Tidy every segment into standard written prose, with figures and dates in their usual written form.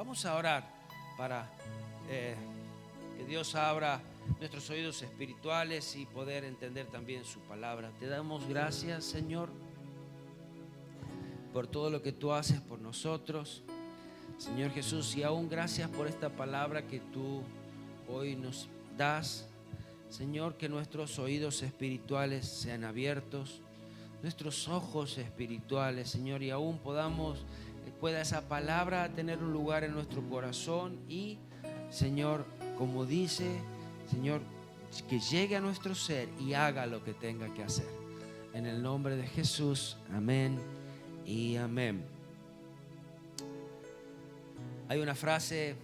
Vamos a orar para que Dios abra nuestros oídos espirituales y poder entender también su palabra. Te damos gracias, Señor, por todo lo que tú haces por nosotros, Señor Jesús, y aún gracias por esta palabra que tú hoy nos das. Señor, que nuestros oídos espirituales sean abiertos, nuestros ojos espirituales, Señor, y aún pueda esa palabra tener un lugar en nuestro corazón y, Señor, como dice, Señor, que llegue a nuestro ser y haga lo que tenga que hacer. En el nombre de Jesús, amén y amén. Hay una frase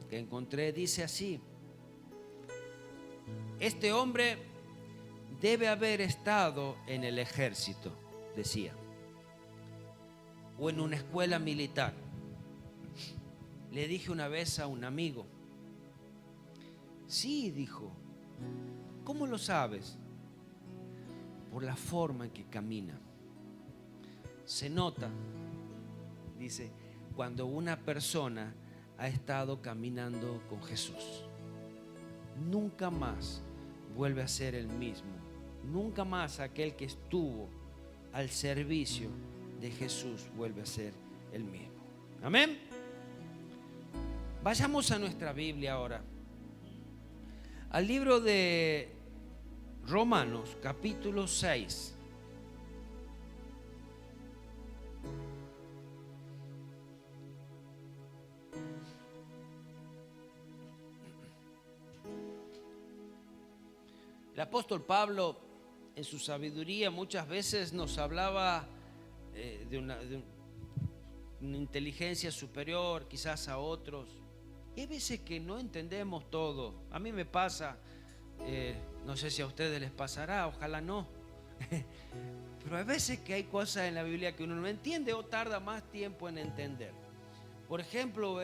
que encontré, dice así: este hombre debe haber estado en el ejército, decía, o en una escuela militar. Le dije una vez a un amigo. Sí, dijo. ¿Cómo lo sabes? Por la forma en que camina. Se nota, dice, cuando una persona ha estado caminando con Jesús. Nunca más vuelve a ser el mismo. Nunca más aquel que estuvo al servicio de Jesús vuelve a ser el mismo. Amén. Vayamos a nuestra Biblia ahora, al libro de Romanos, capítulo 6. El apóstol Pablo, en su sabiduría, muchas veces nos hablaba de una inteligencia superior, quizás a otros. Y hay veces que no entendemos todo. A mí me pasa, no sé si a ustedes les pasará, ojalá no. Pero hay veces que hay cosas en la Biblia que uno no entiende o tarda más tiempo en entender. Por ejemplo,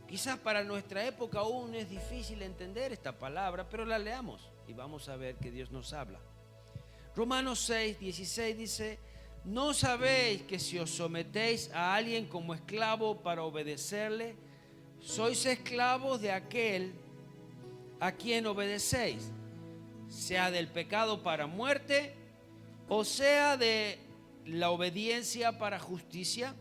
quizás para nuestra época aún es difícil entender esta palabra, pero la leamos y vamos a ver que Dios nos habla. Romanos 6, 16 dice: ¿no sabéis que si os sometéis a alguien como esclavo para obedecerle, sois esclavos de aquel a quien obedecéis, sea del pecado para muerte o sea de la obediencia para justicia?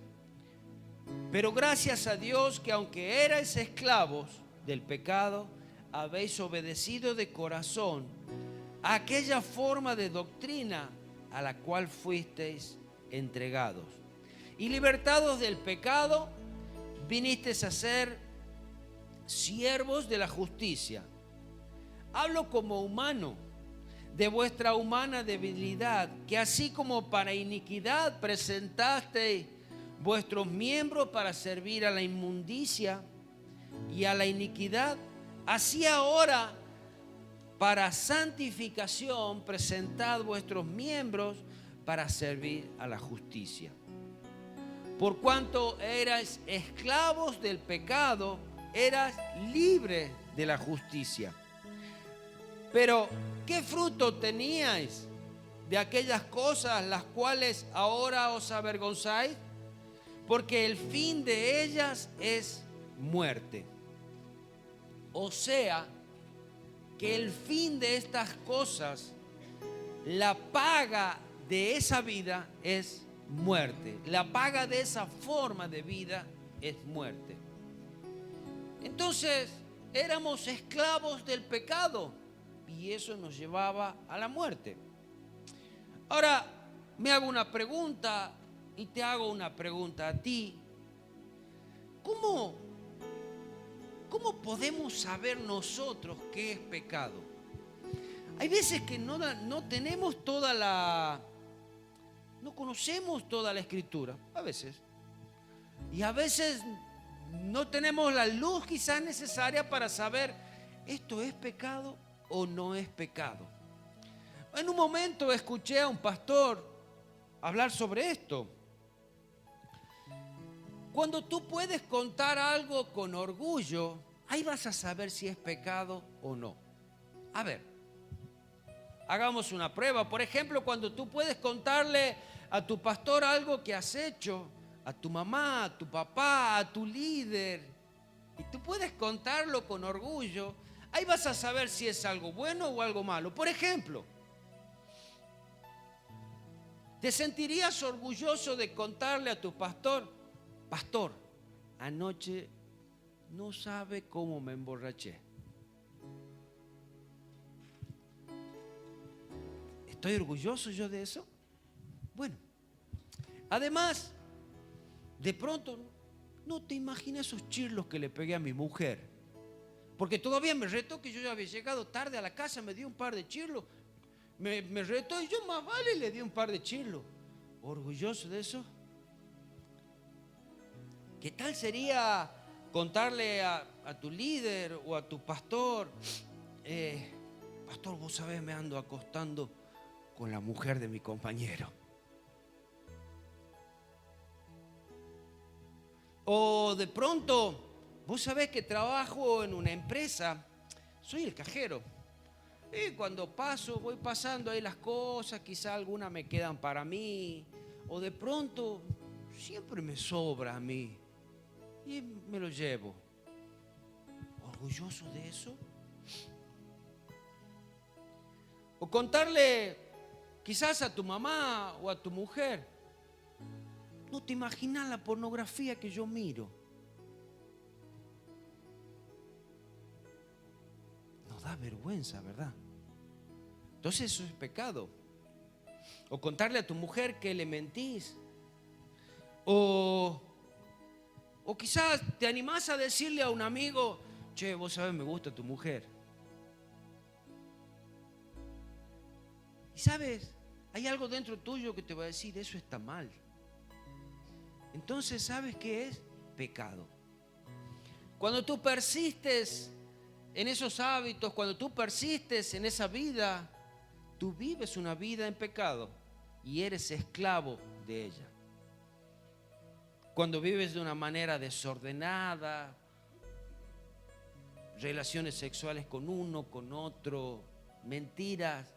Pero gracias a Dios que aunque erais esclavos del pecado, habéis obedecido de corazón a aquella forma de doctrina a la cual fuisteis entregados. Y libertados del pecado, vinisteis a ser siervos de la justicia. Hablo como humano, de vuestra humana debilidad, que así como para iniquidad presentasteis vuestros miembros para servir a la inmundicia y a la iniquidad, así ahora para santificación presentad vuestros miembros para servir a la justicia. Por cuanto erais esclavos del pecado, eras libres de la justicia. Pero ¿qué fruto teníais de aquellas cosas las cuales ahora os avergonzáis? Porque el fin de ellas es muerte. O sea, que el fin de estas cosas, la paga de esa vida es muerte. La paga de esa forma de vida es muerte. Entonces, éramos esclavos del pecado y eso nos llevaba a la muerte. Ahora, me hago una pregunta y te hago una pregunta a ti. ¿Cómo podemos saber nosotros qué es pecado? Hay veces que no tenemos no conocemos toda la Escritura, a veces. Y a veces no tenemos la luz quizás necesaria para saber esto es pecado o no es pecado. En un momento escuché a un pastor hablar sobre esto. Cuando tú puedes contar algo con orgullo, ahí vas a saber si es pecado o no. A ver, hagamos una prueba. Por ejemplo, cuando tú puedes contarle a tu pastor algo que has hecho, a tu mamá, a tu papá, a tu líder, y tú puedes contarlo con orgullo, ahí vas a saber si es algo bueno o algo malo. Por ejemplo, ¿te sentirías orgulloso de contarle a tu pastor: pastor, anoche no sabe cómo me emborraché? ¿Estoy orgulloso yo de eso? Bueno, además, de pronto, no te imaginas esos chirlos que le pegué a mi mujer. Porque todavía me retó que yo ya había llegado tarde a la casa, me dio un par de chirlos. Me retó y yo más vale le di un par de chirlos. ¿Orgulloso de eso? ¿Qué tal sería contarle a tu líder o a tu pastor: pastor, vos sabés, me ando acostando con la mujer de mi compañero? O de pronto, vos sabés que trabajo en una empresa, soy el cajero. Y cuando voy pasando ahí las cosas, quizá algunas me quedan para mí. O de pronto, siempre me sobra a mí y me lo llevo. ¿Orgulloso de eso? O contarle quizás a tu mamá o a tu mujer: no te imaginas la pornografía que yo miro. Nos da vergüenza, ¿verdad? Entonces eso es pecado. O contarle a tu mujer que le mentís. O quizás te animás a decirle a un amigo: che, vos sabés, me gusta tu mujer. Y sabes, hay algo dentro tuyo que te va a decir: eso está mal. Entonces, ¿sabes qué es? Pecado. Cuando tú persistes en esos hábitos, cuando tú persistes en esa vida, tú vives una vida en pecado y eres esclavo de ella. Cuando vives de una manera desordenada, relaciones sexuales con uno, con otro, mentiras,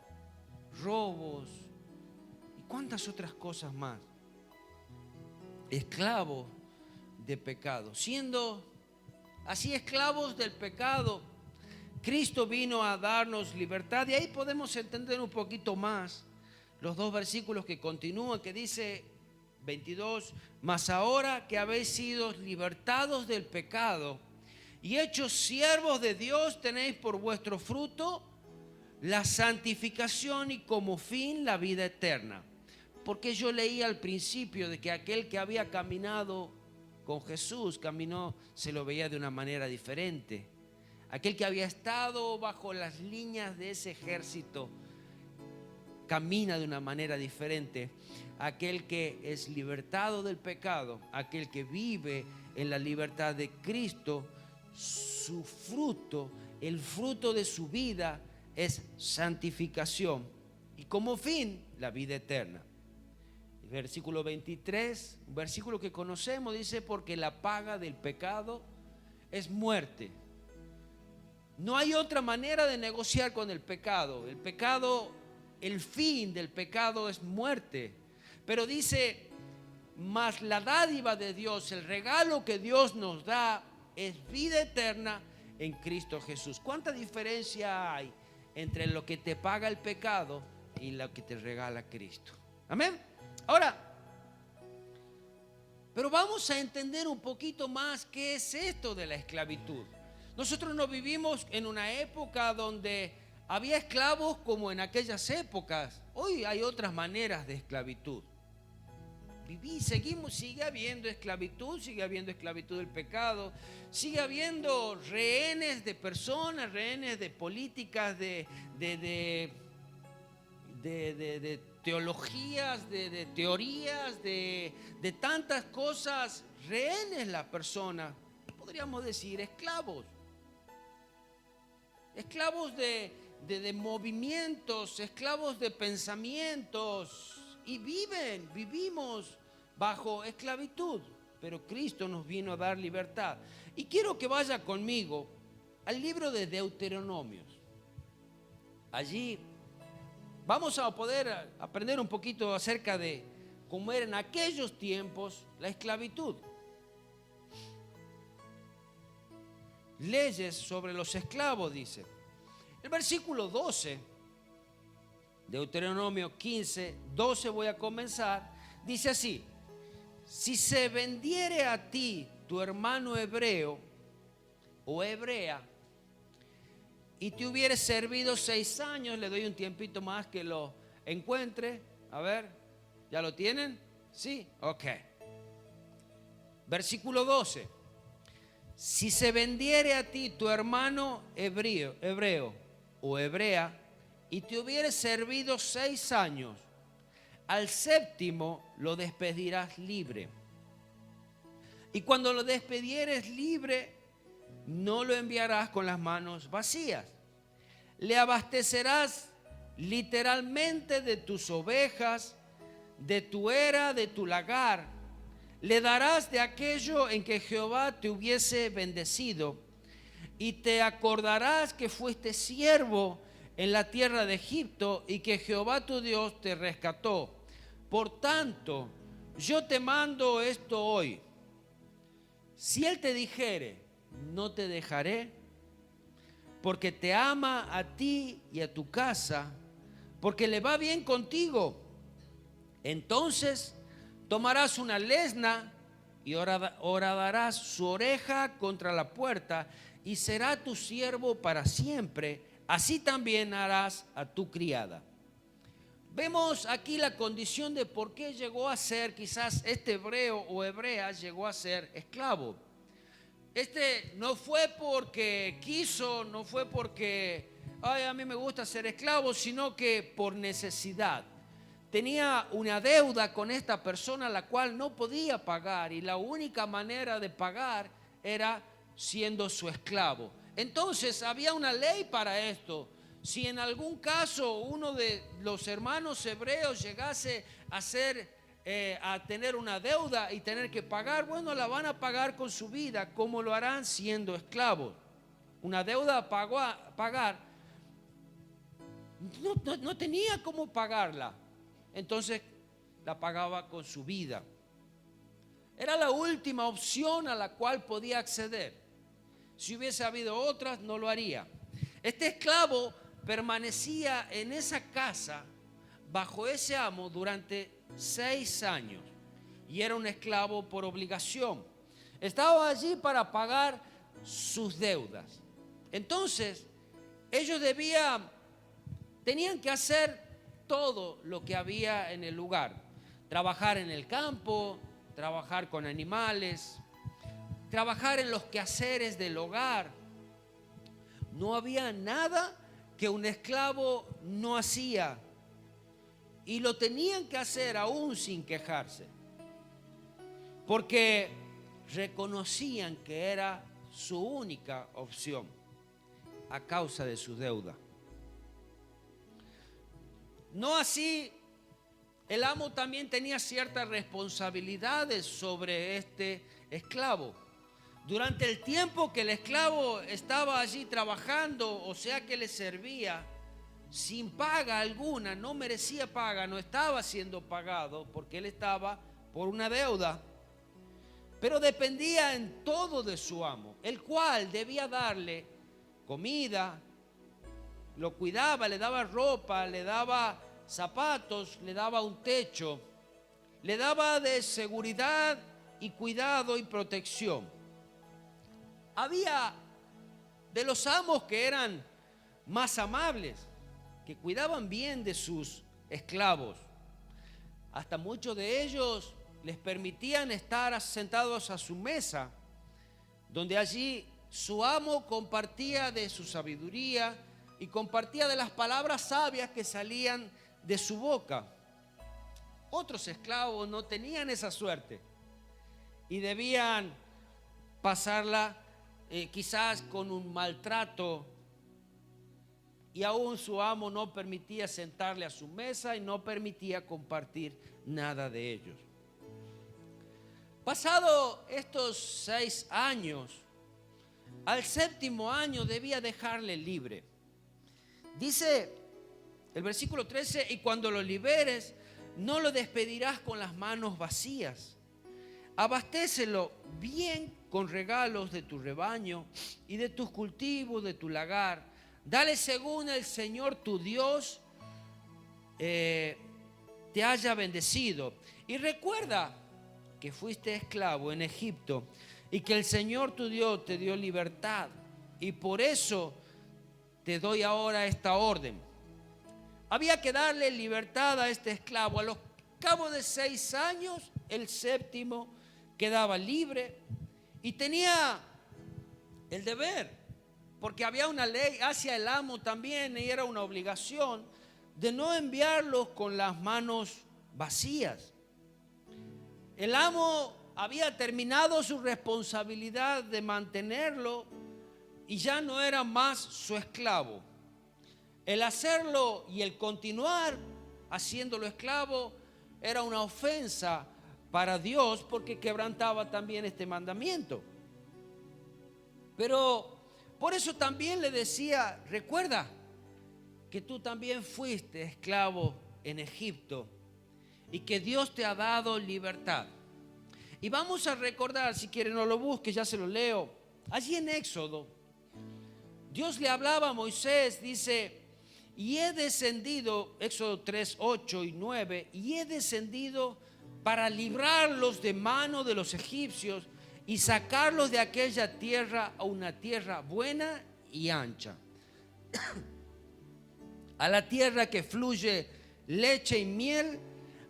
robos y cuántas otras cosas más. Esclavos de pecado. Siendo así esclavos del pecado, Cristo vino a darnos libertad. Y ahí podemos entender un poquito más los dos versículos que continúan, que dice 22: mas ahora que habéis sido libertados del pecado y hechos siervos de Dios, tenéis por vuestro fruto la santificación y como fin la vida eterna. Porque yo leí al principio de que aquel que había caminado con Jesús, se lo veía de una manera diferente. Aquel que había estado bajo las líneas de ese ejército camina de una manera diferente. Aquel que es libertado del pecado, aquel que vive en la libertad de Cristo, su fruto, el fruto de su vida es santificación y como fin la vida eterna. El versículo 23, un versículo que conocemos, dice: porque la paga del pecado es muerte. No hay otra manera de negociar con el pecado. El pecado, el fin del pecado es muerte. Pero dice: mas la dádiva de Dios, el regalo que Dios nos da, es vida eterna en Cristo Jesús. ¿Cuánta diferencia hay entre lo que te paga el pecado y lo que te regala Cristo? Amén. Ahora, pero vamos a entender un poquito más qué es esto de la esclavitud. Nosotros no vivimos en una época donde había esclavos como en aquellas épocas. Hoy hay otras maneras de esclavitud. Sigue habiendo esclavitud del pecado, sigue habiendo rehenes de personas, rehenes de políticas, de teologías, de teorías, de tantas cosas, rehenes la persona, podríamos decir esclavos de movimientos, esclavos de pensamientos, y vivimos bajo esclavitud, pero Cristo nos vino a dar libertad. Y quiero que vaya conmigo al libro de Deuteronomios. Allí vamos a poder aprender un poquito acerca de como era en aquellos tiempos la esclavitud. Leyes sobre los esclavos, dice. El versículo 12, Deuteronomio 15, 12 voy a comenzar, dice así: si se vendiere a ti tu hermano hebreo o hebrea, y te hubiere servido 6 años, le doy un tiempito más que lo encuentre. A ver, ¿ya lo tienen? Sí, ok. Versículo 12. Si se vendiere a ti tu hermano hebreo o hebrea, y te hubiere servido 6 años, al 7º lo despedirás libre. Y cuando lo despidieres libre, no lo enviarás con las manos vacías. Le abastecerás literalmente de tus ovejas, de tu era, de tu lagar. Le darás de aquello en que Jehová te hubiese bendecido, y te acordarás que fuiste siervo en la tierra de Egipto y que Jehová tu Dios te rescató. Por tanto, yo te mando esto hoy. Si él te dijere, no te dejaré, porque te ama a ti y a tu casa, porque le va bien contigo, entonces tomarás una lesna y horadarás su oreja contra la puerta, y será tu siervo para siempre. Así también harás a tu criada. Vemos aquí la condición de por qué llegó a ser, quizás este hebreo o hebrea llegó a ser esclavo. No fue porque quiso, no fue porque a mí me gusta ser esclavo, sino que por necesidad. Tenía una deuda con esta persona la cual no podía pagar, y la única manera de pagar era siendo su esclavo. Entonces había una ley para esto. Si en algún caso uno de los hermanos hebreos llegase a tener una deuda y tener que pagar, bueno, la van a pagar con su vida, como lo harán siendo esclavos. Una deuda a pagar, no tenía cómo pagarla, entonces la pagaba con su vida. Era la última opción a la cual podía acceder. Si hubiese habido otras, no lo haría. Este esclavo permanecía en esa casa bajo ese amo durante 6 años, y era un esclavo por obligación. Estaba allí para pagar sus deudas. Entonces, ellos tenían que hacer todo lo que había en el lugar: trabajar en el campo, trabajar con animales, trabajar en los quehaceres del hogar. No había nada que un esclavo no hacía, y lo tenían que hacer aún sin quejarse, porque reconocían que era su única opción a causa de su deuda. No así, el amo también tenía ciertas responsabilidades sobre este esclavo. Durante el tiempo que el esclavo estaba allí trabajando, o sea que le servía, sin paga alguna, no merecía paga, no estaba siendo pagado porque él estaba por una deuda, pero dependía en todo de su amo, el cual debía darle comida, lo cuidaba, le daba ropa, le daba zapatos, le daba un techo, le daba de seguridad y cuidado y protección. Había de los amos que eran más amables, que cuidaban bien de sus esclavos. Hasta muchos de ellos les permitían estar sentados a su mesa, donde allí su amo compartía de su sabiduría y compartía de las palabras sabias que salían de su boca. Otros esclavos no tenían esa suerte y debían pasarla quizás con un maltrato, y aún su amo no permitía sentarle a su mesa y no permitía compartir nada de ellos. Pasado estos 6 años, al 7º año debía dejarle libre. Dice el versículo 13: y cuando lo liberes, no lo despedirás con las manos vacías. Abastécelo bien con regalos de tu rebaño y de tus cultivos, de tu lagar. Dale según el Señor tu Dios te haya bendecido. Y recuerda que fuiste esclavo en Egipto y que el Señor tu Dios te dio libertad. Y por eso te doy ahora esta orden. Había que darle libertad a este esclavo. A los cabos de 6 años, el séptimo quedaba libre y tenía el deber, porque había una ley hacia el amo también, y era una obligación de no enviarlos con las manos vacías. El amo había terminado su responsabilidad de mantenerlo y ya no era más su esclavo. El hacerlo y el continuar haciéndolo esclavo era una ofensa para Dios, porque quebrantaba también este mandamiento. Pero por eso también le decía: recuerda que tú también fuiste esclavo en Egipto y que Dios te ha dado libertad. Y vamos a recordar, si quieren no lo busque, ya se lo leo. Allí en Éxodo, Dios le hablaba a Moisés, dice: y he descendido, Éxodo 3, 8 y 9, y he descendido para librarlos de mano de los egipcios y sacarlos de aquella tierra a una tierra buena y ancha, a la tierra que fluye leche y miel,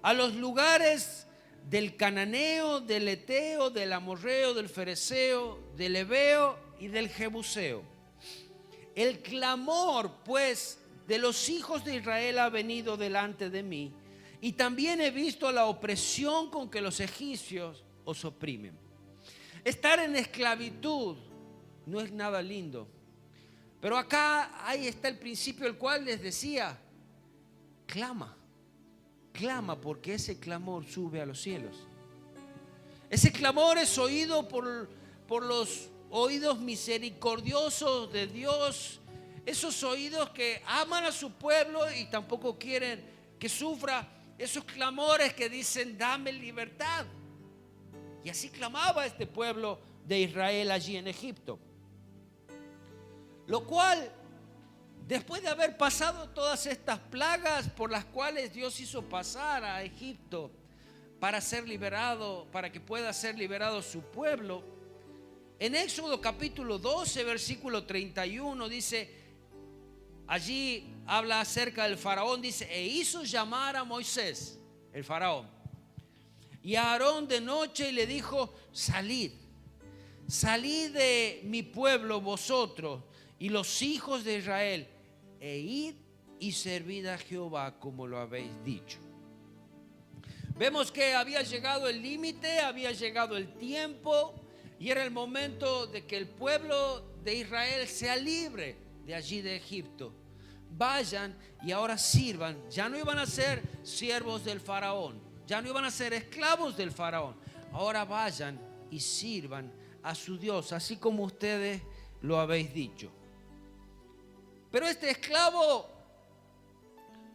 a los lugares del cananeo, del eteo, del amorreo, del fereceo, del heveo y del jebuseo. El clamor, pues, de los hijos de Israel ha venido delante de mí, y también he visto la opresión con que los egipcios os oprimen. Estar en esclavitud no es nada lindo. Pero acá ahí está el principio, el cual les decía: clama, clama, porque ese clamor sube a los cielos. Ese clamor es oído por los oídos misericordiosos de Dios, esos oídos que aman a su pueblo y tampoco quieren que sufra. Esos clamores que dicen: dame libertad. Y así clamaba este pueblo de Israel allí en Egipto. Lo cual, después de haber pasado todas estas plagas por las cuales Dios hizo pasar a Egipto para ser liberado, para que pueda ser liberado su pueblo, en Éxodo capítulo 12, versículo 31 dice, allí habla acerca del faraón, dice: e hizo llamar a Moisés, el faraón, y a Aarón de noche, y le dijo: salid de mi pueblo vosotros y los hijos de Israel, e id y servid a Jehová como lo habéis dicho. Vemos que había llegado el límite, había llegado el tiempo, y era el momento de que el pueblo de Israel sea libre de allí de Egipto. Vayan y ahora sirvan. Ya no iban a ser siervos del faraón, ya no iban a ser esclavos del faraón. Ahora vayan y sirvan a su Dios, así como ustedes lo habéis dicho. Pero este esclavo,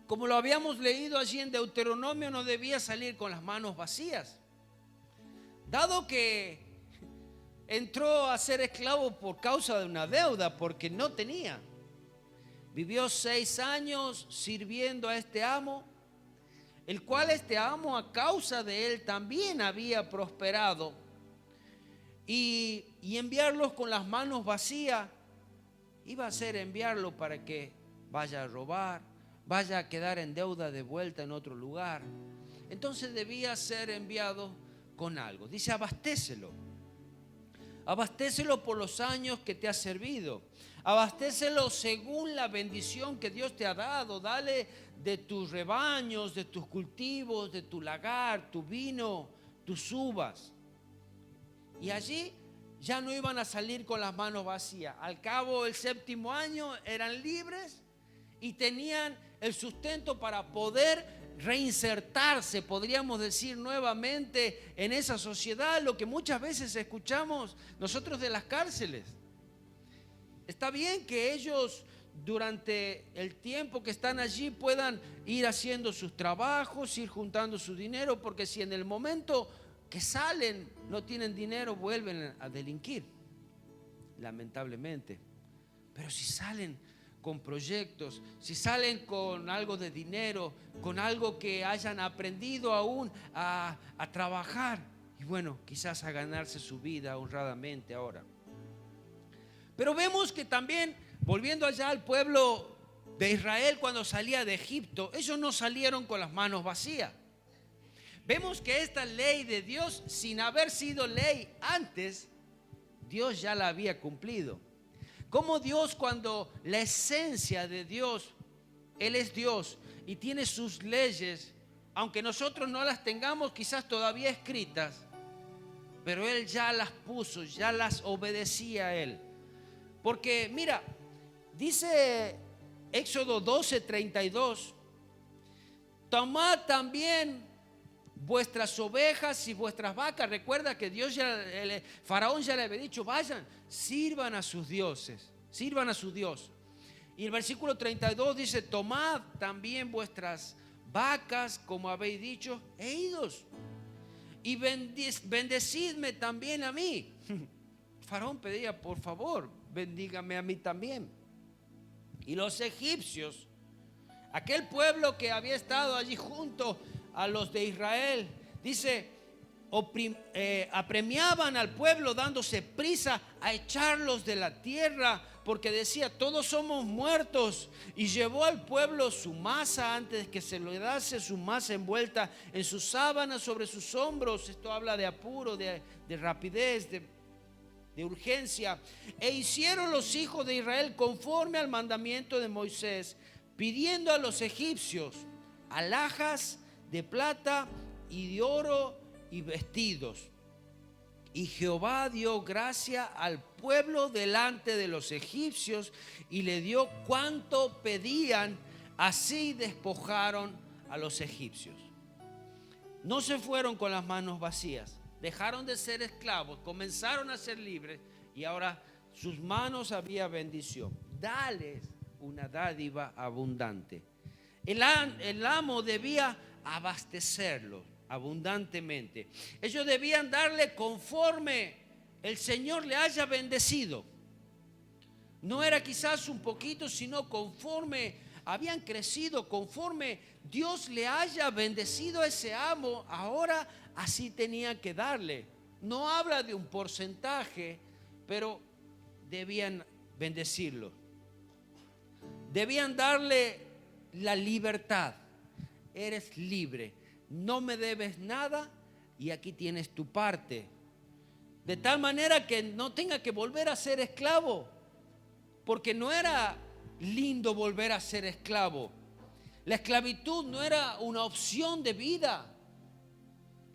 como lo habíamos leído allí en Deuteronomio, no debía salir con las manos vacías. Dado que entró a ser esclavo por causa de una deuda, porque no tenía. Vivió 6 años sirviendo a este amo, el cual este amo, a causa de él, también había prosperado. Y enviarlos con las manos vacías iba a ser enviarlo para que vaya a robar, vaya a quedar en deuda de vuelta en otro lugar. Entonces debía ser enviado con algo. Dice: abastécelo. Abastécelo por los años que te ha servido. Abastécelo según la bendición que Dios te ha dado. Dale de tus rebaños, de tus cultivos, de tu lagar, tu vino, tus uvas. Y allí ya no iban a salir con las manos vacías. Al cabo del 7º año eran libres y tenían el sustento para poder reinsertarse, podríamos decir, nuevamente en esa sociedad, lo que muchas veces escuchamos nosotros de las cárceles. Está bien que ellos durante el tiempo que están allí puedan ir haciendo sus trabajos, ir juntando su dinero, porque si en el momento que salen no tienen dinero, vuelven a delinquir, lamentablemente. Pero si salen con proyectos, si salen con algo de dinero, con algo que hayan aprendido aún a trabajar, y bueno, quizás a ganarse su vida honradamente ahora. Pero vemos que también, volviendo allá al pueblo de Israel cuando salía de Egipto, ellos no salieron con las manos vacías. Vemos que esta ley de Dios, sin haber sido ley antes, Dios ya la había cumplido. Como Dios, cuando la esencia de Dios, Él es Dios y tiene sus leyes, aunque nosotros no las tengamos quizás todavía escritas, pero Él ya las puso, ya las obedecía a Él. Porque mira, dice Éxodo 12:32, tomad también vuestras ovejas y vuestras vacas. Recuerda que Faraón ya le había dicho, vayan, sirvan a sus dioses, sirvan a su Dios. Y el versículo 32 dice, tomad también vuestras vacas, como habéis dicho, e idos, y bendecidme también a mí. Faraón pedía, por favor, bendígame a mí también. Y los egipcios, aquel pueblo que había estado allí junto a los de Israel, dice, apremiaban al pueblo dándose prisa a echarlos de la tierra, porque decía, todos somos muertos. Y llevó al pueblo su masa antes que se le dase su masa envuelta en sus sábanas sobre sus hombros. Esto habla de apuro, de rapidez, de urgencia. E hicieron los hijos de Israel conforme al mandamiento de Moisés, pidiendo a los egipcios alhajas de plata y de oro y vestidos. Y Jehová dio gracia al pueblo delante de los egipcios y le dio cuanto pedían, así despojaron a los egipcios. No se fueron con las manos vacías, dejaron de ser esclavos, comenzaron a ser libres y ahora sus manos había bendición. Dales una dádiva abundante. El amo debía abastecerlos abundantemente. Ellos debían darle conforme el Señor le haya bendecido. No era quizás un poquito, sino conforme habían crecido, conforme Dios le haya bendecido a ese amo, ahora así tenían que darle. No habla de un porcentaje, pero debían bendecirlo. Debían darle la libertad. Eres libre, no me debes nada y aquí tienes tu parte. De tal manera que no tenga que volver a ser esclavo, porque no era lindo volver a ser esclavo. La esclavitud no era una opción de vida.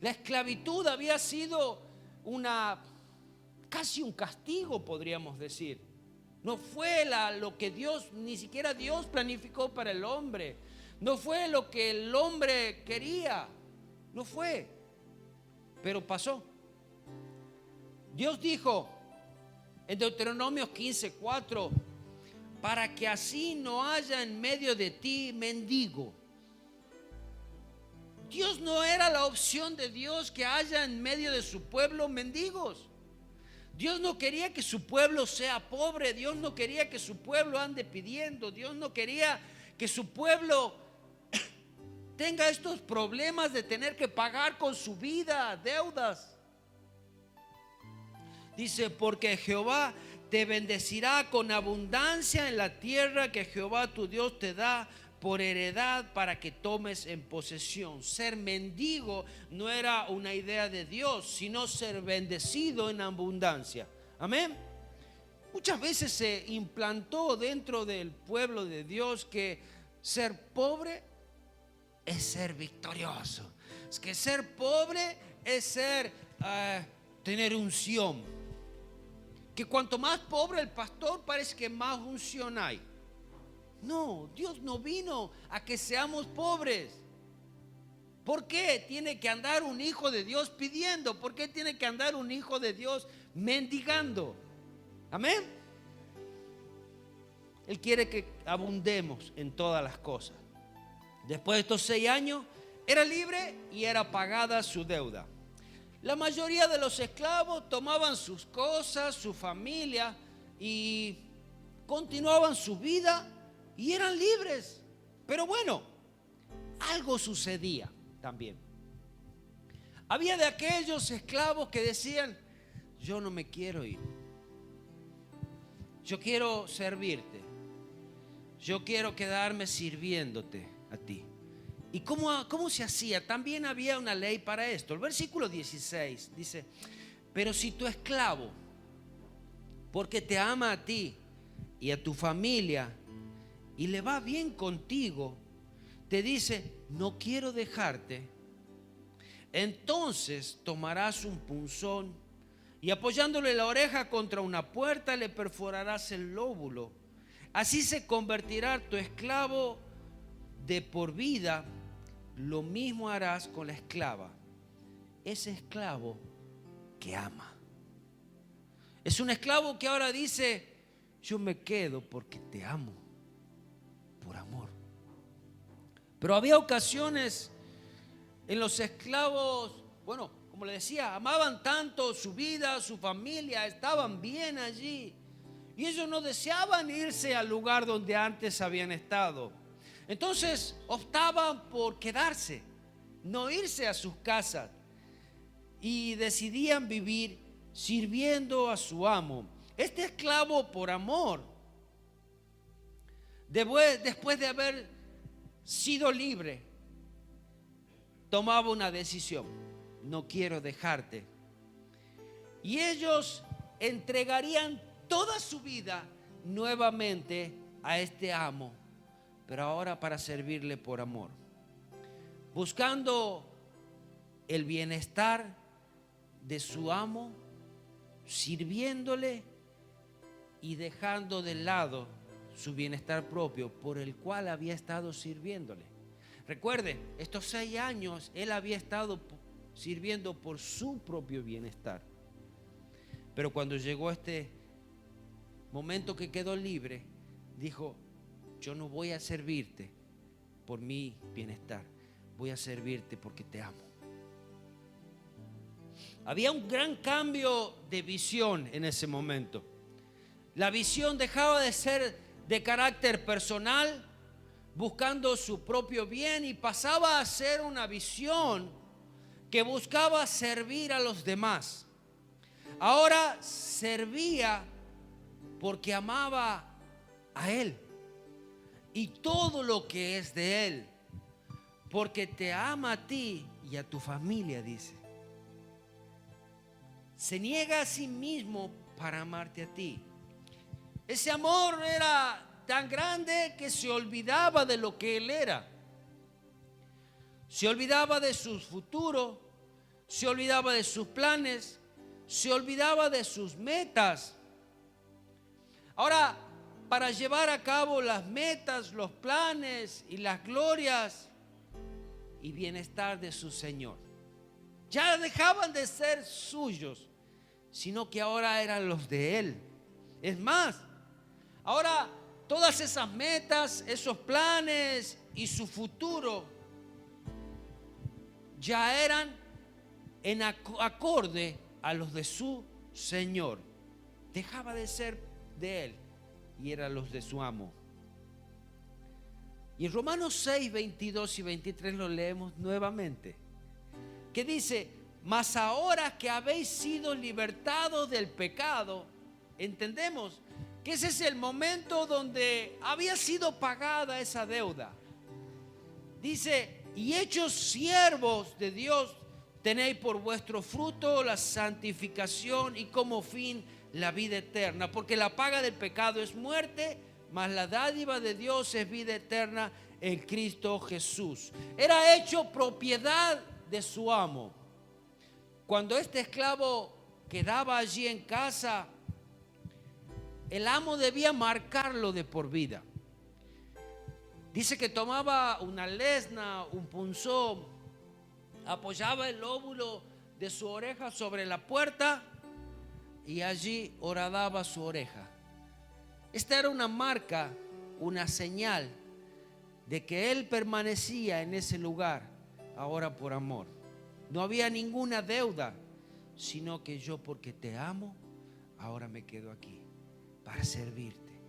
La esclavitud había sido casi un castigo, podríamos decir. No fue lo que Dios, ni siquiera Dios planificó para el hombre. No fue lo que el hombre quería. No fue. Pero pasó. Dios dijo en Deuteronomio 15:4, para que así no haya en medio de ti mendigo. Dios no era la opción de Dios que haya en medio de su pueblo mendigos. Dios no quería que su pueblo sea pobre. Dios no quería que su pueblo ande pidiendo. Dios no quería que su pueblo tenga estos problemas de tener que pagar con su vida deudas. Dice, porque Jehová te bendecirá con abundancia en la tierra que Jehová tu Dios te da por heredad para que tomes en posesión. Ser mendigo no era una idea de Dios, sino ser bendecido en abundancia. Amén. Muchas veces se implantó dentro del pueblo de Dios que ser pobre es ser victorioso. Es que ser pobre es tener unción. Que cuanto más pobre el pastor, parece que más unción hay. No, Dios no vino a que seamos pobres. ¿Por qué tiene que andar un hijo de Dios pidiendo? ¿Por qué tiene que andar un hijo de Dios mendigando? Amén. Él quiere que abundemos en todas las cosas. Después de estos 6 años, era libre y era pagada su deuda. La mayoría de los esclavos tomaban sus cosas, su familia y continuaban su vida y eran libres. Pero bueno, algo sucedía también. Había de aquellos esclavos que decían: yo no me quiero ir, yo quiero servirte, yo quiero quedarme sirviéndote a ti. ¿Y cómo se hacía? También había una ley para esto. El versículo 16 dice: pero si tu esclavo, porque te ama a ti y a tu familia y le va bien contigo, te dice: no quiero dejarte, entonces tomarás un punzón y apoyándole la oreja contra una puerta le perforarás el lóbulo. Así se convertirá tu esclavo de por vida. Lo mismo harás con la esclava, ese esclavo que ama. Es un esclavo que ahora dice: yo me quedo porque te amo, por amor. Pero había ocasiones en los esclavos, bueno, como le decía, amaban tanto su vida, su familia, estaban bien allí. Y ellos no deseaban irse al lugar donde antes habían estado. Entonces optaban por quedarse, no irse a sus casas. Y decidían vivir sirviendo a su amo. Este esclavo, por amor, después de haber sido libre, tomaba una decisión: no quiero dejarte. Y ellos entregarían toda su vida nuevamente a este amo, pero ahora para servirle por amor, buscando el bienestar de su amo, sirviéndole y dejando de lado su bienestar propio por el cual había estado sirviéndole. Recuerde, estos 6 años él había estado sirviendo por su propio bienestar. Pero cuando llegó este momento que quedó libre, dijo: yo no voy a servirte por mi bienestar, voy a servirte porque te amo. Había un gran cambio de visión en ese momento. La visión dejaba de ser de carácter personal, buscando su propio bien, y pasaba a ser una visión que buscaba servir a los demás. Ahora servía porque amaba a Él y todo lo que es de Él, porque te ama a ti y a tu familia, dice. Se niega a sí mismo para amarte a ti. Ese amor era tan grande que se olvidaba de lo que Él era. Se olvidaba de su futuro, se olvidaba de sus planes, se olvidaba de sus metas. Ahora, para llevar a cabo las metas, los planes y las glorias y bienestar de su Señor, ya dejaban de ser suyos, sino que ahora eran los de Él. Es más, ahora todas esas metas, esos planes y su futuro ya eran en acorde a los de su Señor. Dejaba de ser de Él y eran los de su amo. Y en Romanos 6, 22 y 23 lo leemos nuevamente, que dice: mas ahora que habéis sido libertados del pecado. Entendemos que ese es el momento donde había sido pagada esa deuda. Dice: y hechos siervos de Dios, tenéis por vuestro fruto la santificación y como fin la vida eterna. Porque la paga del pecado es muerte, mas la dádiva de Dios es vida eterna en Cristo Jesús. Era hecho propiedad de su amo. Cuando este esclavo quedaba allí en casa, el amo debía marcarlo de por vida. Dice que tomaba una lesna, un punzón, apoyaba el lóbulo de su oreja sobre la puerta y allí horadaba su oreja. Esta era una marca, una señal de que él permanecía en ese lugar ahora por amor. No había ninguna deuda, sino que yo, porque te amo, ahora me quedo aquí para servirte,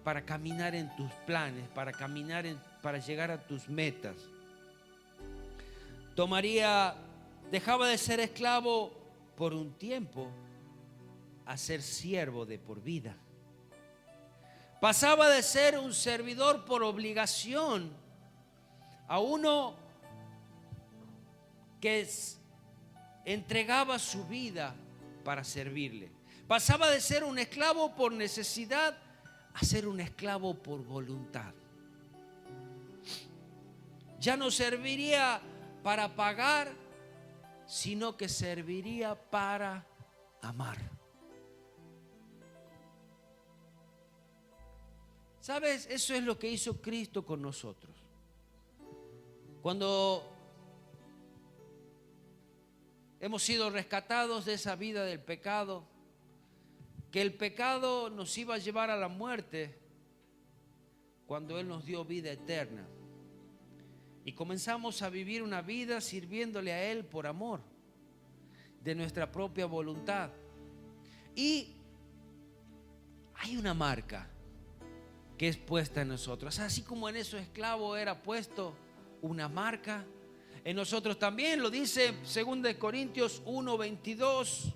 para caminar en tus planes, para llegar a tus metas. Dejaba de ser esclavo por un tiempo a ser siervo de por vida. Pasaba de ser un servidor por obligación a uno que entregaba su vida para servirle. Pasaba de ser un esclavo por necesidad a ser un esclavo por voluntad. Ya no serviría para pagar, sino que serviría para amar. ¿Sabes? Eso es lo que hizo Cristo con nosotros. Cuando hemos sido rescatados de esa vida del pecado, que el pecado nos iba a llevar a la muerte, cuando Él nos dio vida eterna. Y comenzamos a vivir una vida sirviéndole a Él por amor, de nuestra propia voluntad. Y hay una marca que es puesta en nosotros. Así como en esos esclavos era puesto una marca, en nosotros también. Lo dice 2 Corintios 1:22,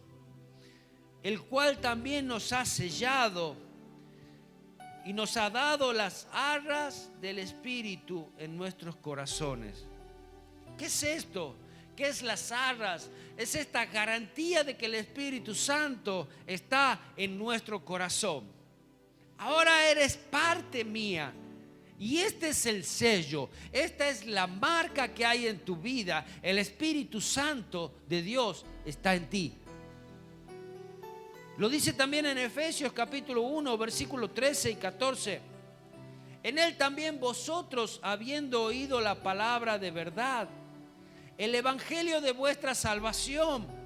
el cual también nos ha sellado y nos ha dado las arras del Espíritu en nuestros corazones. ¿Qué es esto? ¿Qué es las arras? Es esta garantía de que el Espíritu Santo está en nuestro corazón. Ahora eres parte mía. Y este es el sello, esta es la marca que hay en tu vida. El Espíritu Santo de Dios está en ti. Lo dice también en Efesios capítulo 1, versículos 13 y 14. En él también vosotros, habiendo oído la palabra de verdad, el evangelio de vuestra salvación,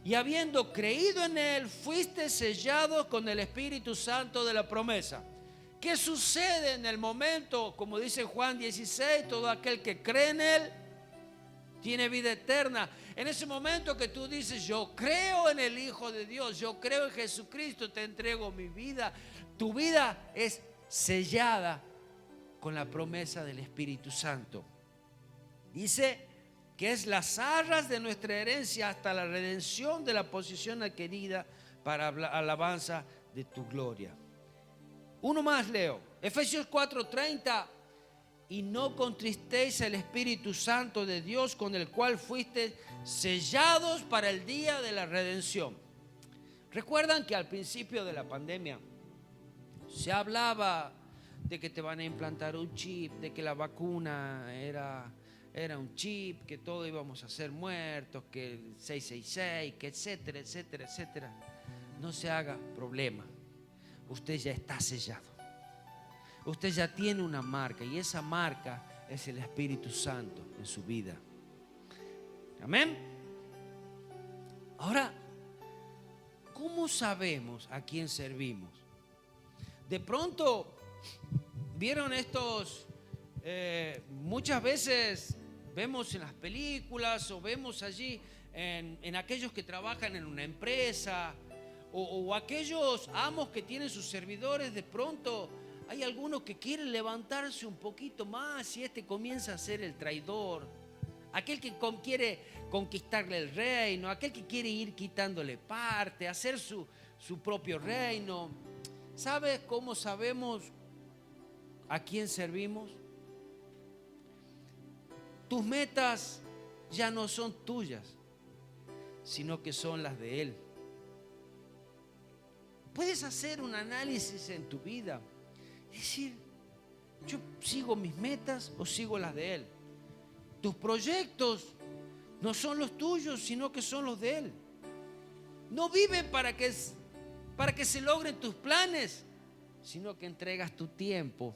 y habiendo creído en él, fuiste sellados con el Espíritu Santo de la promesa. ¿Qué sucede en el momento? Como dice Juan 16, todo aquel que cree en él tiene vida eterna. En ese momento que tú dices, yo creo en el Hijo de Dios, yo creo en Jesucristo, te entrego mi vida, tu vida es sellada con la promesa del Espíritu Santo. Dice que es las arras de nuestra herencia hasta la redención de la posesión adquirida para alabanza de tu gloria. Uno más leo, Efesios 4:30, y no contristéis el Espíritu Santo de Dios, con el cual fuisteis sellados para el día de la redención. Recuerdan que al principio de la pandemia se hablaba de que te van a implantar un chip, de que la vacuna era un chip, que todos íbamos a ser muertos, que el 666, que etcétera, etcétera, etcétera. No se haga problema. Usted ya está sellado. Usted ya tiene una marca, y esa marca es el Espíritu Santo en su vida. Amén. Ahora, ¿cómo sabemos a quién servimos? De pronto, ¿vieron estos? Muchas veces vemos en las películas o vemos allí en aquellos que trabajan en una empresa o aquellos amos que tienen sus servidores. De pronto hay algunos que quieren levantarse un poquito más y comienza a ser el traidor, aquel que quiere conquistarle el reino, aquel que quiere ir quitándole parte, hacer su propio reino. ¿Sabes cómo sabemos a quién servimos? Tus metas ya no son tuyas, sino que son las de Él. Puedes hacer un análisis en tu vida y decir, ¿yo sigo mis metas o sigo las de Él? Tus proyectos no son los tuyos, sino que son los de Él. No viven para que se logren tus planes, sino que entregas tu tiempo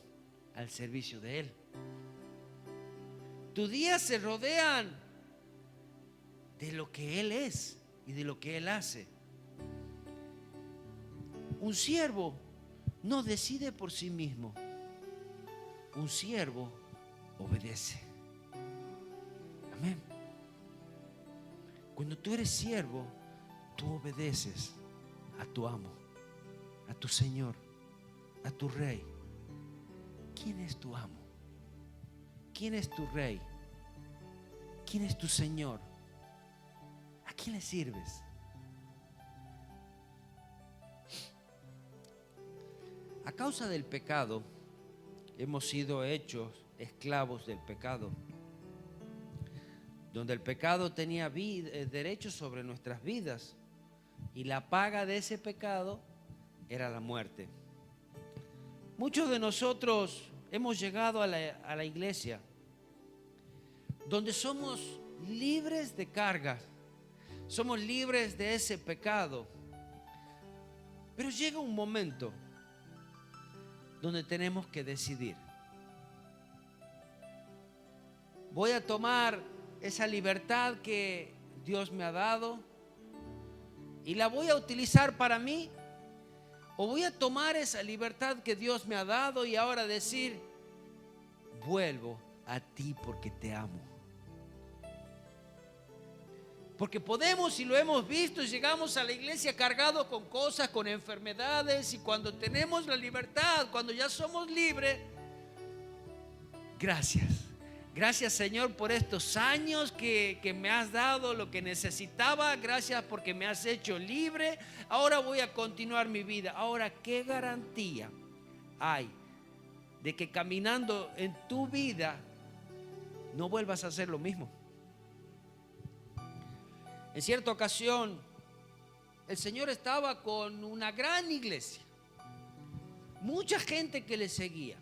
al servicio de Él. Tus días se rodean de lo que Él es y de lo que Él hace. Un siervo no decide por sí mismo. Un siervo obedece. Amén. Cuando tú eres siervo, tú obedeces a tu amo, a tu Señor, a tu Rey. ¿Quién es tu amo? ¿Quién es tu Rey? ¿Quién es tu Señor? ¿A quién le sirves? A causa del pecado, hemos sido hechos esclavos del pecado, donde el pecado tenía derechos sobre nuestras vidas, y la paga de ese pecado era la muerte. Muchos de nosotros hemos llegado a la iglesia, donde somos libres de cargas, somos libres de ese pecado, pero llega un momento donde tenemos que decidir: voy a tomar esa libertad que Dios me ha dado y la voy a utilizar para mí, o voy a tomar esa libertad que Dios me ha dado y ahora decir: vuelvo a ti porque te amo. Porque podemos, y lo hemos visto, llegamos a la iglesia cargados con cosas, con enfermedades, y cuando tenemos la libertad, cuando ya somos libres, gracias. Gracias, Señor, por estos años que me has dado lo que necesitaba. Gracias porque me has hecho libre. Ahora voy a continuar mi vida. Ahora, ¿qué garantía hay de que caminando en tu vida no vuelvas a hacer lo mismo? En cierta ocasión, el Señor estaba con una gran iglesia, mucha gente que le seguía.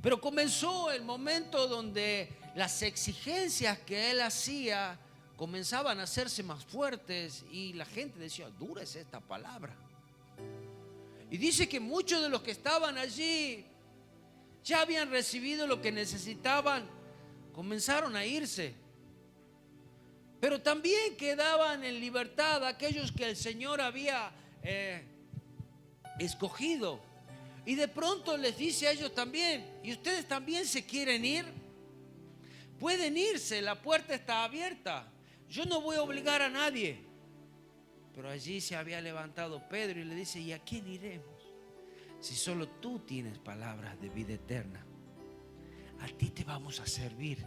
Pero comenzó el momento donde las exigencias que Él hacía comenzaban a hacerse más fuertes, y la gente decía: dura es esta palabra. Y dice que muchos de los que estaban allí ya habían recibido lo que necesitaban, comenzaron a irse. Pero también quedaban en libertad aquellos que el Señor había escogido. Y de pronto les dice a ellos también: ¿y ustedes también se quieren ir? Pueden irse, la puerta está abierta. Yo no voy a obligar a nadie. Pero allí se había levantado Pedro y le dice: ¿y a quién iremos? Si solo tú tienes palabras de vida eterna. A ti te vamos a servir,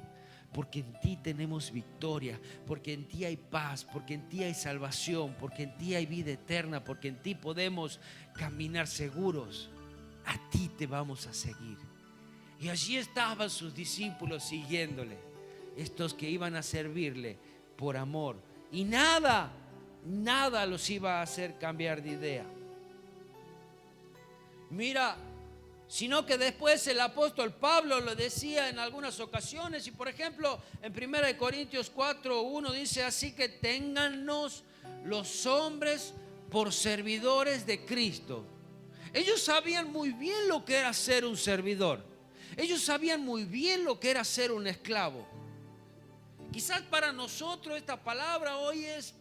porque en ti tenemos victoria, porque en ti hay paz, porque en ti hay salvación, porque en ti hay vida eterna, porque en ti podemos caminar seguros. A ti te vamos a seguir. Y allí estaban sus discípulos siguiéndole, estos que iban a servirle por amor, y nada los iba a hacer cambiar de idea. Mira, sino que después el apóstol Pablo lo decía en algunas ocasiones, y por ejemplo en 1 Corintios 4:1 dice: así que téngannos los hombres por servidores de Cristo. Ellos sabían muy bien lo que era ser un servidor. Ellos sabían muy bien lo que era ser un esclavo. Quizás para nosotros esta palabra hoy es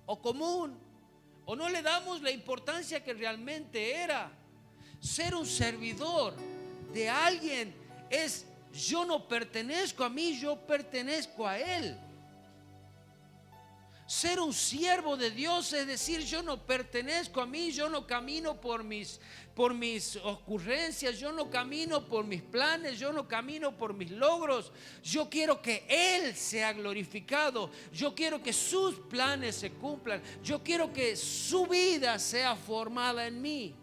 o común, o no le damos la importancia que realmente era. Ser un servidor de alguien es: yo no pertenezco a mí, yo pertenezco a Él. Ser un siervo de Dios es decir: yo no pertenezco a mí, yo no camino por mis ocurrencias, yo no camino por mis planes, yo no camino por mis logros. Yo quiero que Él sea glorificado, yo quiero que sus planes se cumplan, yo quiero que su vida sea formada en mí.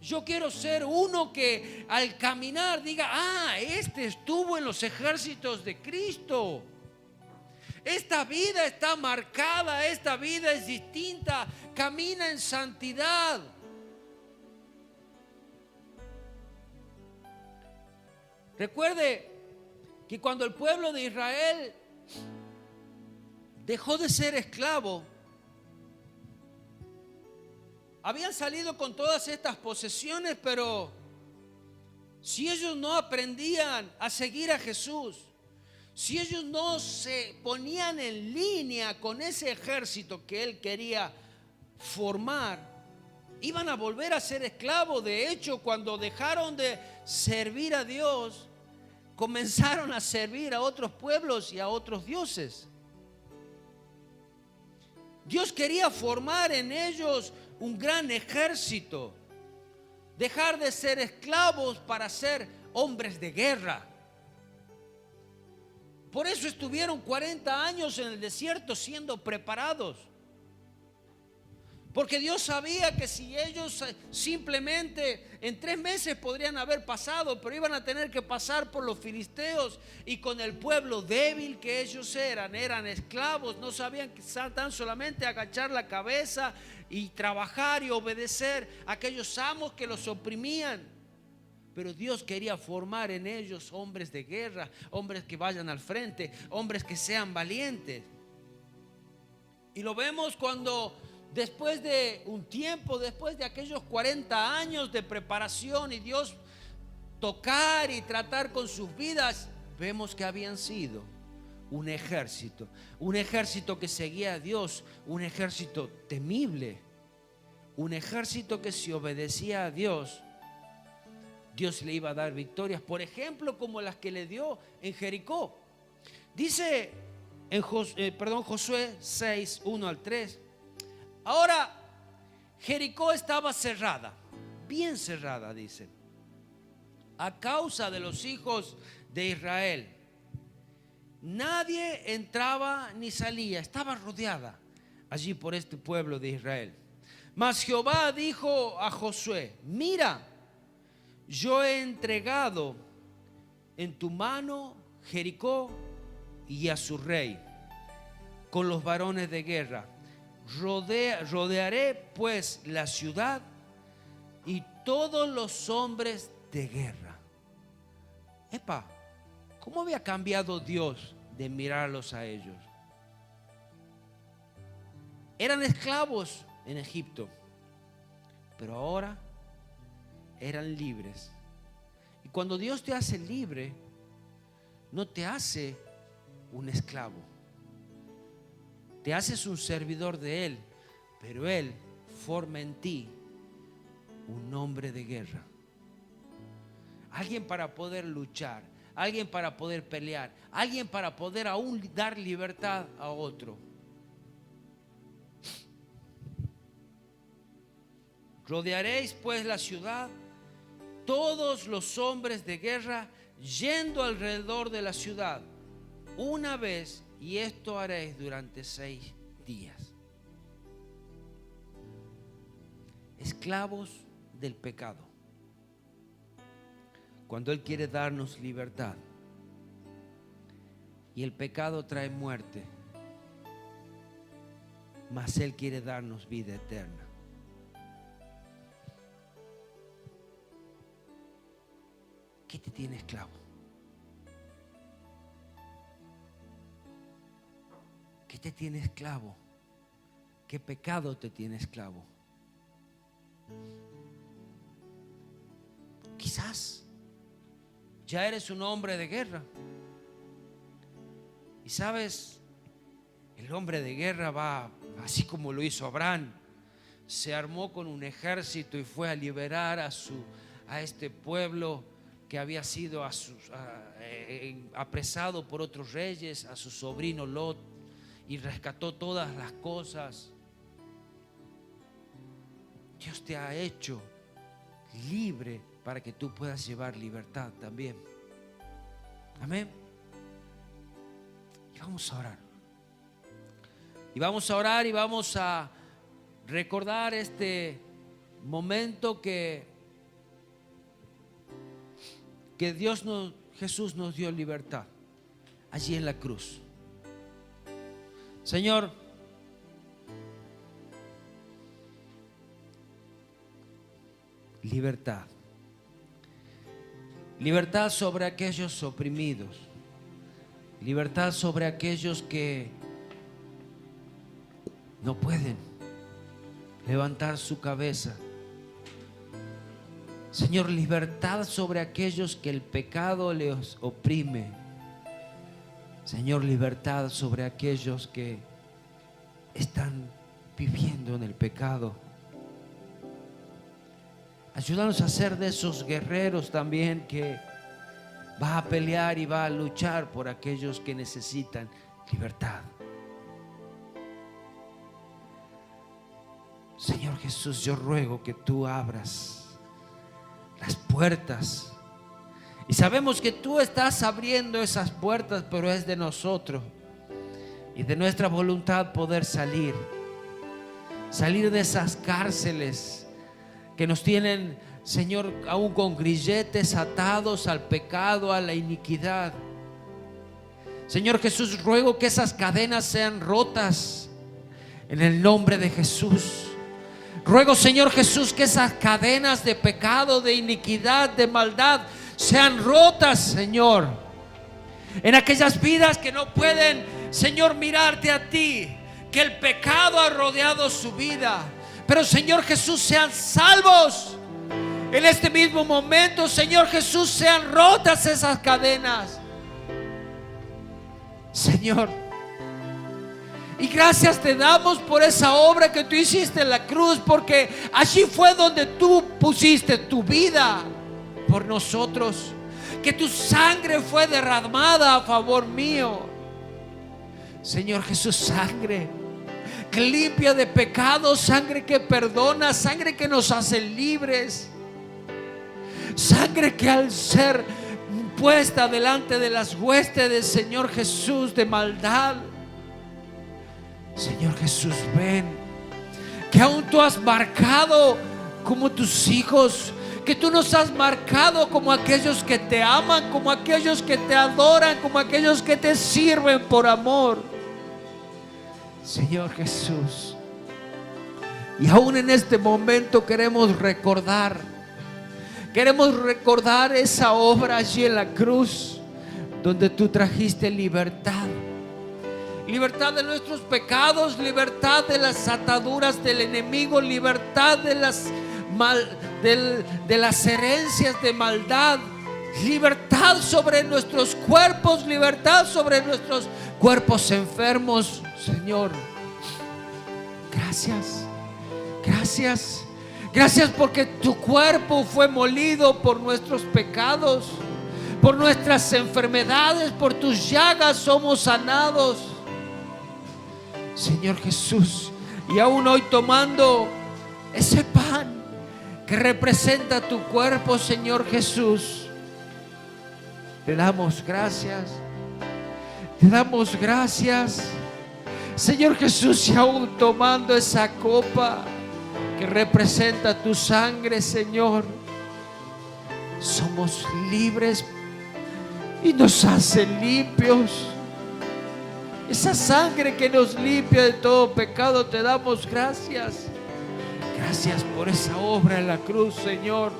Yo quiero ser uno que al caminar diga: este estuvo en los ejércitos de Cristo. Esta vida está marcada, esta vida es distinta, camina en santidad. Recuerde que cuando el pueblo de Israel dejó de ser esclavo, habían salido con todas estas posesiones, pero si ellos no aprendían a seguir a Jesús, si ellos no se ponían en línea con ese ejército que Él quería formar, Iban a volver a ser esclavos. De hecho, cuando dejaron de servir a Dios, comenzaron a servir a otros pueblos y a otros dioses. Dios quería formar en ellos un gran ejército. Dejar de ser esclavos para ser hombres de guerra. Por eso estuvieron 40 años en el desierto siendo preparados. Porque Dios sabía que si ellos simplemente en 3 meses podrían haber pasado, pero iban a tener que pasar por los filisteos y con el pueblo débil que ellos eran esclavos, no sabían que tan solamente agachar la cabeza y trabajar y obedecer a aquellos amos que los oprimían. Pero Dios quería formar en ellos hombres de guerra, hombres que vayan al frente, hombres que sean valientes. Y lo vemos cuando después de un tiempo, después de aquellos 40 años de preparación y Dios tocar y tratar con sus vidas, vemos que habían sido un ejército que seguía a Dios, un ejército temible, un ejército que si obedecía a Dios, Dios le iba a dar victorias, por ejemplo, como las que le dio en Jericó. Dice en Josué 6, 1 al 3. Ahora, Jericó estaba cerrada, bien cerrada, dice, a causa de los hijos de Israel. Nadie entraba ni salía, estaba rodeada allí por este pueblo de Israel. Mas Jehová dijo a Josué: mira, yo he entregado en tu mano Jericó y a su rey con los varones de guerra. Rodearé pues la ciudad y todos los hombres de guerra. Epa, ¿cómo había cambiado Dios de mirarlos a ellos? Eran esclavos en Egipto, pero ahora eran libres. Y cuando Dios te hace libre, no te hace un esclavo, te haces un servidor de Él, pero Él forma en ti un hombre de guerra, alguien para poder luchar, alguien para poder pelear, alguien para poder aún dar libertad a otro. Rodearéis pues la ciudad, todos los hombres de guerra yendo alrededor de la ciudad una vez, y esto haréis durante 6 días. Esclavos del pecado. Cuando Él quiere darnos libertad y el pecado trae muerte, mas Él quiere darnos vida eterna. ¿Qué te tiene esclavo? ¿Qué te tiene esclavo? ¿Qué pecado te tiene esclavo? Quizás ya eres un hombre de guerra. Y sabes, el hombre de guerra va así como lo hizo Abraham. Se armó con un ejército y fue a liberar a este pueblo que había sido apresado por otros reyes, a su sobrino Lot, y rescató todas las cosas. Dios te ha hecho libre para que tú puedas llevar libertad también. Amén. Y vamos a orar. Y vamos a orar y vamos a recordar este momento que Jesús nos dio libertad allí en la cruz. Señor, libertad. Libertad sobre aquellos oprimidos. Libertad sobre aquellos que no pueden levantar su cabeza. Señor, libertad sobre aquellos que el pecado les oprime. Señor, libertad sobre aquellos que están viviendo en el pecado. Ayúdanos a ser de esos guerreros también que va a pelear y va a luchar por aquellos que necesitan libertad. Señor Jesús, yo ruego que tú abras las puertas. Y sabemos que tú estás abriendo esas puertas, pero es de nosotros y de nuestra voluntad poder salir de esas cárceles que nos tienen, Señor, aún con grilletes atados al pecado, a la iniquidad. Señor Jesús, ruego que esas cadenas sean rotas en el nombre de Jesús. Ruego, Señor Jesús, que esas cadenas de pecado, de iniquidad, de maldad sean rotas, Señor, en aquellas vidas que no pueden, Señor, mirarte a ti, que el pecado ha rodeado su vida, pero Señor Jesús, sean salvos en este mismo momento. Señor Jesús, sean rotas esas cadenas, Señor. Y gracias te damos por esa obra que tú hiciste en la cruz, porque allí fue donde tú pusiste tu vida por nosotros, que tu sangre fue derramada a favor mío. Señor Jesús, sangre que limpia de pecado, sangre que perdona, sangre que nos hace libres, sangre que al ser puesta delante de las huestes del Señor Jesús de maldad, Señor Jesús, ven, que aún tú has marcado como tus hijos, que tú nos has marcado como aquellos que te aman, como aquellos que te adoran, como aquellos que te sirven por amor, Señor Jesús. Y aún en este momento queremos recordar esa obra allí en la cruz, donde tú trajiste libertad de nuestros pecados, libertad de las ataduras del enemigo, libertad de las herencias de maldad, libertad sobre nuestros cuerpos, libertad sobre nuestros cuerpos enfermos. Señor, gracias porque tu cuerpo fue molido por nuestros pecados, por nuestras enfermedades, por tus llagas somos sanados, Señor Jesús. Y aún hoy, tomando ese pan que representa tu cuerpo, Señor Jesús, te damos gracias, Señor Jesús. Y aún tomando esa copa que representa tu sangre, Señor, somos libres y nos hace limpios. Esa sangre que nos limpia de todo pecado, te damos gracias. Gracias por esa obra en la cruz, Señor.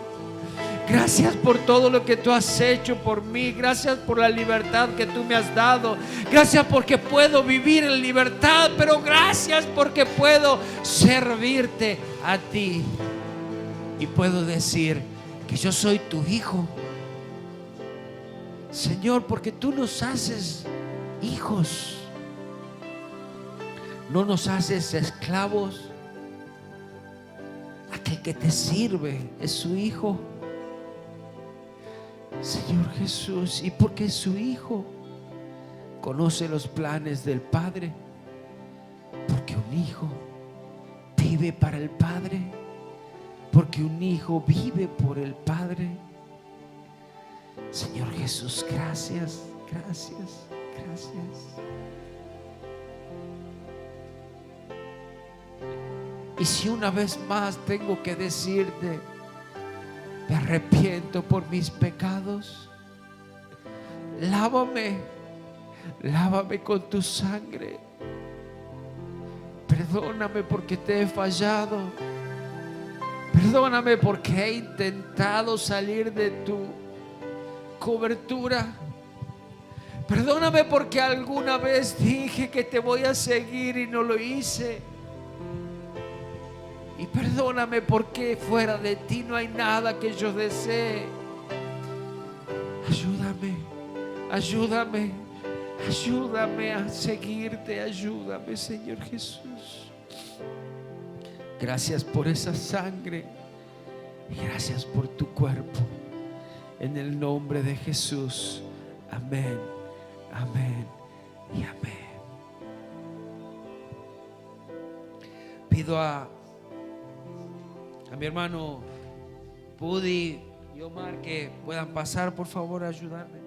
Gracias por todo lo que tú has hecho por mí. Gracias por la libertad que tú me has dado. Gracias porque puedo vivir en libertad, pero gracias porque puedo servirte a ti. Y puedo decir que yo soy tu hijo, Señor, porque tú nos haces hijos. No nos haces esclavos. Aquel que te sirve es su hijo, Señor Jesús. Y porque es su hijo, conoce los planes del Padre, porque un hijo vive para el Padre, porque un hijo vive por el Padre. Señor Jesús, gracias. Y si una vez más tengo que decirte, me arrepiento por mis pecados, lávame con tu sangre. Perdóname porque te he fallado. Perdóname porque he intentado salir de tu cobertura. Perdóname porque alguna vez dije que te voy a seguir y no lo hice. Y perdóname porque fuera de ti no hay nada que yo desee. Ayúdame a seguirte. Ayúdame, Señor Jesús. Gracias por esa sangre Y gracias por tu cuerpo. En el nombre de Jesús. Amén, amén y amén. Pido a mi hermano Pudi y Omar que puedan pasar, por favor, a ayudarme.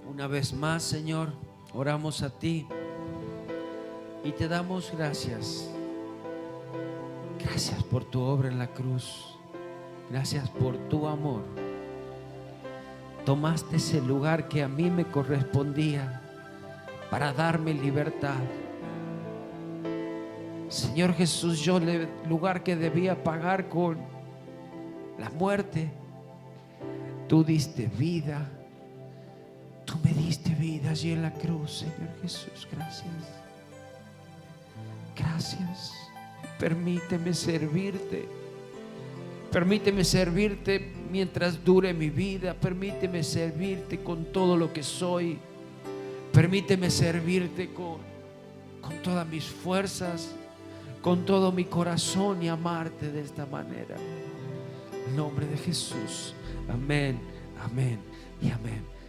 Una vez más, Señor, oramos a ti y te damos gracias. Gracias por tu obra en la cruz. Gracias por tu amor. Tomaste ese lugar que a mí me correspondía para darme libertad. Señor Jesús, yo el lugar que debía pagar con la muerte, tú diste vida. Tú me diste vida allí en la cruz, Señor Jesús. Gracias. Gracias. Permíteme servirte. Permíteme servirte mientras dure mi vida. Permíteme servirte con todo lo que soy. Permíteme servirte con todas mis fuerzas, con todo mi corazón, y amarte de esta manera. En nombre de Jesús. Amén, amén y amén.